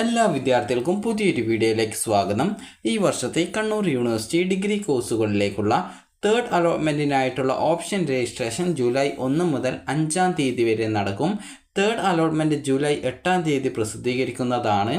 എല്ലാ വിദ്യാർത്ഥികൾക്കും പുതിയൊരു വീഡിയോയിലേക്ക് സ്വാഗതം. ഈ വർഷത്തെ കണ്ണൂർ യൂണിവേഴ്സിറ്റി ഡിഗ്രി കോഴ്സുകളിലേക്കുള്ള തേർഡ് അലോട്ട്മെൻറ്റിനായിട്ടുള്ള ഓപ്ഷൻ രജിസ്ട്രേഷൻ ജൂലൈ 1 മുതൽ 5-ാം തീയതി വരെ നടക്കും. തേർഡ് അലോട്ട്മെൻറ്റ് ജൂലൈ 8-ാം തീയതി പ്രസിദ്ധീകരിക്കുന്നതാണ്.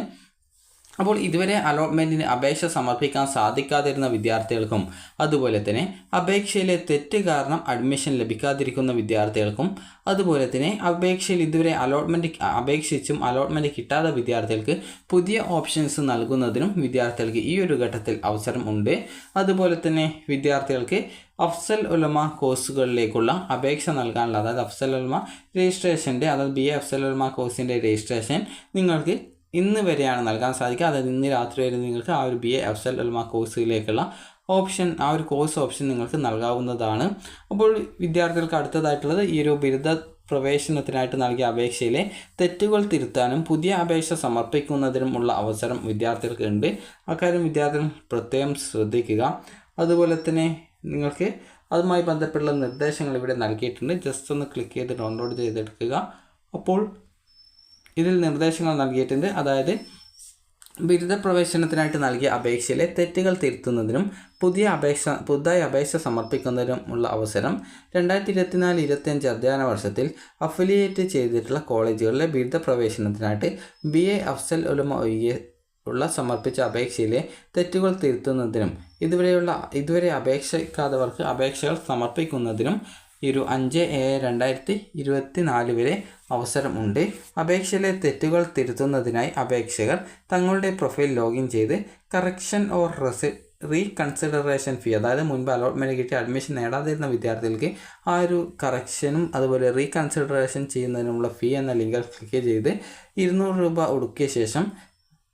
അപ്പോൾ ഇതുവരെ അലോട്ട്മെൻറ്റിന് അപേക്ഷ സമർപ്പിക്കാൻ സാധിക്കാതിരുന്ന വിദ്യാർത്ഥികൾക്കും അതുപോലെ തന്നെ അപേക്ഷയിലെ തെറ്റ് കാരണം അഡ്മിഷൻ ലഭിക്കാതിരിക്കുന്ന വിദ്യാർത്ഥികൾക്കും അതുപോലെ തന്നെ അപേക്ഷയിൽ ഇതുവരെ അലോട്ട്മെൻറ്റ് അപേക്ഷിച്ചും അലോട്ട്മെൻറ്റ് കിട്ടാത്ത വിദ്യാർത്ഥികൾക്ക് പുതിയ ഓപ്ഷൻസ് നൽകുന്നതിനും വിദ്യാർത്ഥികൾക്ക് ഈ ഒരു ഘട്ടത്തിൽ അവസരം ഉണ്ട്. അതുപോലെ തന്നെ വിദ്യാർത്ഥികൾക്ക് അഫ്സൽ ഉലമ കോഴ്സുകളിലേക്കുള്ള അപേക്ഷ നൽകാനുള്ള അതായത് അഫ്സൽ ഉലമ രജിസ്ട്രേഷൻ്റെ അതായത് BA അഫ്സൽ ഉലമ കോഴ്സിൻ്റെ രജിസ്ട്രേഷൻ നിങ്ങൾക്ക് ഇന്ന് വരെയാണ് നൽകാൻ സാധിക്കുക. അതായത് ഇന്ന് രാത്രി വരെ നിങ്ങൾക്ക് ആ ഒരു BA അഫ്സൽ ഉലമ കോഴ്സിലേക്കുള്ള ഓപ്ഷൻ ആ ഒരു കോഴ്സ് ഓപ്ഷൻ നിങ്ങൾക്ക് നൽകാവുന്നതാണ്. അപ്പോൾ വിദ്യാർത്ഥികൾക്ക് അടുത്തതായിട്ടുള്ളത് ഈ ഒരു ബിരുദ പ്രവേശനത്തിനായിട്ട് നൽകിയ അപേക്ഷയിലെ തെറ്റുകൾ തിരുത്താനും പുതിയ അപേക്ഷ സമർപ്പിക്കുന്നതിനുമുള്ള അവസരം വിദ്യാർത്ഥികൾക്ക് ഉണ്ട്. അക്കാര്യം വിദ്യാർത്ഥികൾ പ്രത്യേകം ശ്രദ്ധിക്കുക. അതുപോലെ തന്നെ നിങ്ങൾക്ക് അതുമായി ബന്ധപ്പെട്ടുള്ള നിർദ്ദേശങ്ങൾ ഇവിടെ നൽകിയിട്ടുണ്ട്. ജസ്റ്റ് ഒന്ന് ക്ലിക്ക് ചെയ്ത് ഡൗൺലോഡ് ചെയ്തെടുക്കുക. അപ്പോൾ ഇതിൽ നിർദ്ദേശങ്ങൾ നൽകിയിട്ടുണ്ട്. അതായത് ബിരുദ പ്രവേശനത്തിനായിട്ട് നൽകിയ അപേക്ഷയിലെ തെറ്റുകൾ തിരുത്തുന്നതിനും പുതുതായി അപേക്ഷ സമർപ്പിക്കുന്നതിനുമുള്ള അവസരം 2024-25 അധ്യയന വർഷത്തിൽ അഫിലിയേറ്റ് ചെയ്തിട്ടുള്ള കോളേജുകളിലെ ബിരുദ പ്രവേശനത്തിനായിട്ട് BA അഫ്സൽ ഉലമ ഒഴികെ സമർപ്പിച്ച അപേക്ഷയിലെ തെറ്റുകൾ തിരുത്തുന്നതിനും ഇതുവരെ അപേക്ഷിക്കാത്തവർക്ക് അപേക്ഷകൾ സമർപ്പിക്കുന്നതിനും ഈ ഒരു 5/7/2024 വരെ അവസരം ഉണ്ട്. അപേക്ഷയിലെ തെറ്റുകൾ തിരുത്തുന്നതിനായി അപേക്ഷകർ തങ്ങളുടെ പ്രൊഫൈൽ ലോഗിൻ ചെയ്ത് കറക്ഷൻ ഓർ റീകൺസിഡറേഷൻ ഫീ അതായത് മുൻപ് അലോട്ട്മെൻറ്റ് കിട്ടി അഡ്മിഷൻ നേടാതിരുന്ന വിദ്യാർത്ഥികൾക്ക് ആ ഒരു കറക്ഷനും അതുപോലെ റീകൺസിഡറേഷൻ ചെയ്യുന്നതിനുള്ള ഫീ എന്ന ലിങ്കിൽ ക്ലിക്ക് ചെയ്ത് 200 രൂപ ഒടുക്കിയ ശേഷം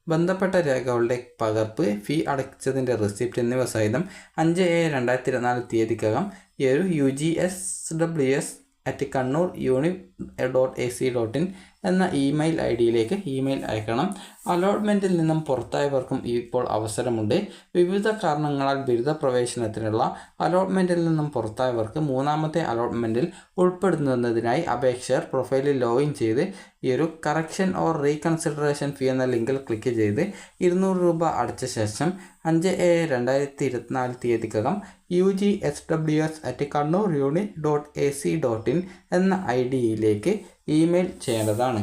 ബന്ധപ്പെട്ട രേഖകളുടെ പകർപ്പ്, ഫീ അടച്ചതിൻ്റെ റെസിപ്റ്റ് എന്നിവ സഹിതം 5/7/2024 തീയതിക്കകം ഈ ഒരു ugss@kannur.uni.ac.in എന്ന ഇമെയിൽ ഐഡിയിലേക്ക് ഇമെയിൽ അയക്കണം. അലോട്ട്മെൻറ്റിൽ നിന്നും പുറത്തായവർക്കും ഇപ്പോൾ അവസരമുണ്ട്. വിവിധ കാരണങ്ങളാൽ ബിരുദ പ്രവേശനത്തിനുള്ള അലോട്ട്മെൻറ്റിൽ നിന്നും പുറത്തായവർക്ക് മൂന്നാമത്തെ അലോട്ട്മെൻറ്റിൽ ഉൾപ്പെടുന്നതിനായി അപേക്ഷകർ പ്രൊഫൈലിൽ ലോഗിൻ ചെയ്ത് ഈ ഒരു കറക്ഷൻ ഓർ റീകൺസിഡറേഷൻ ഫീ എന്ന ലിങ്കിൽ ക്ലിക്ക് ചെയ്ത് 200 രൂപ അടച്ച ശേഷം 5/7/2024 തീയതിക്കകം ugss@kannur.uni.ac.in എന്ന ഐഡിയിലേക്ക് ഇമെയിൽ ചെയ്യേണ്ടതാണ്.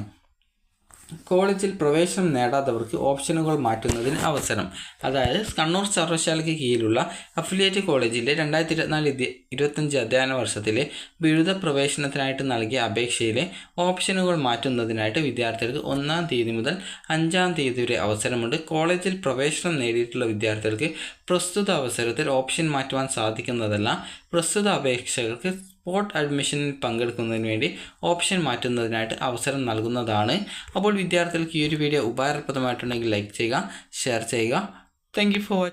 കോളേജിൽ പ്രവേശനം നേടാത്തവർക്ക് ഓപ്ഷനുകൾ മാറ്റുന്നതിന് അവസരം. അതായത് കണ്ണൂർ സർവകലാശാലയ്ക്ക് കീഴിലുള്ള അഫിലിയേറ്റ് കോളേജിലെ 2024-25 അധ്യയന വർഷത്തിലെ ബിരുദ പ്രവേശനത്തിനായിട്ട് നൽകിയ അപേക്ഷയിലെ ഓപ്ഷനുകൾ മാറ്റുന്നതിനായിട്ട് വിദ്യാർത്ഥികൾക്ക് 1-ാം തീയതി മുതൽ 5-ാം തീയതി വരെ അവസരമുണ്ട്. കോളേജിൽ പ്രവേശനം നേടിയിട്ടുള്ള വിദ്യാർത്ഥികൾക്ക് പ്രസ്തുത അവസരത്തിൽ ഓപ്ഷൻ മാറ്റുവാൻ സാധിക്കുന്നതല്ല. പ്രസ്തുത അപേക്ഷകർക്ക് സ്പോട്ട് അഡ്മിഷനിൽ പങ്കെടുക്കുന്നതിന് വേണ്ടി ഓപ്ഷൻ മാറ്റുന്നതിനായിട്ട് അവസരം നൽകുന്നതാണ്. അപ്പോൾ വിദ്യാർത്ഥികൾക്ക് ഈ ഒരു വീഡിയോ ഉപകാരപ്രദമായിട്ടുണ്ടെങ്കിൽ ലൈക്ക് ചെയ്യുക, ഷെയർ ചെയ്യുക. Thank you for watching.